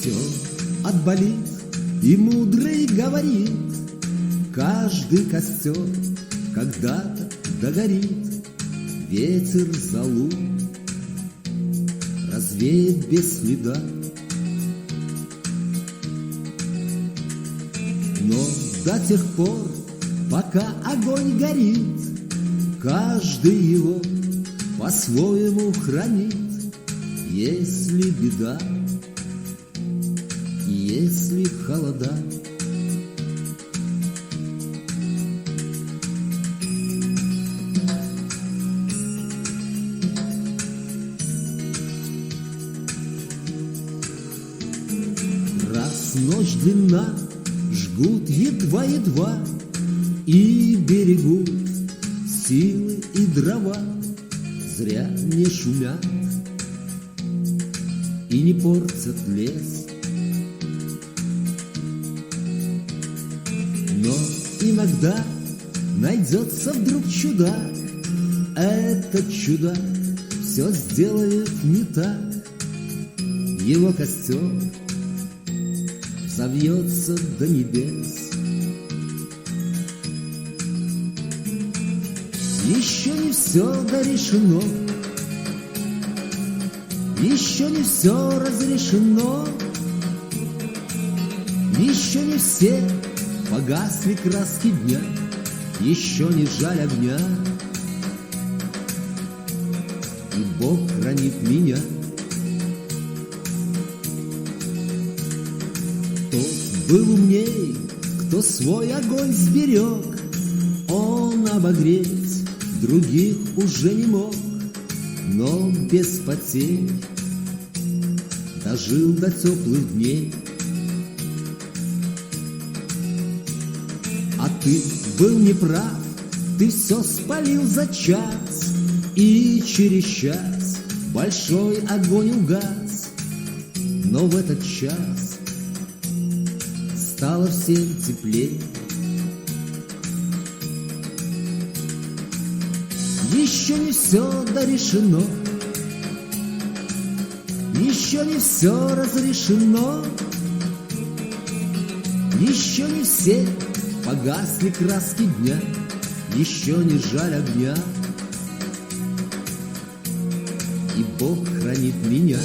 Все отболит, и мудрый говорит: каждый костер когда-то догорит. Ветер золу развеет без следа. Но до тех пор, пока огонь горит, каждый его по-своему хранит. Если беда, если холода, раз ночь длинна, жгут едва-едва и берегут силы и дрова. Зря не шумят и не портят лес. Но иногда найдется вдруг чудак. Этот чудак все сделает не так. Его костер завьется до небес. Еще не все дорешено, еще не все разрешено, еще не все погасли краски дня, еще не жаль огня, и Бог хранит меня. Тот был умней, кто свой огонь сберег, он обогреть других уже не мог, но без потерь дожил до теплых дней. А ты был неправ, ты все спалил за час, и через час большой огонь угас. Но в этот час стало всем теплее. Еще не все дорешено, еще не все разрешено, еще не все погасли краски дня, еще не жаль огня, и Бог хранит меня.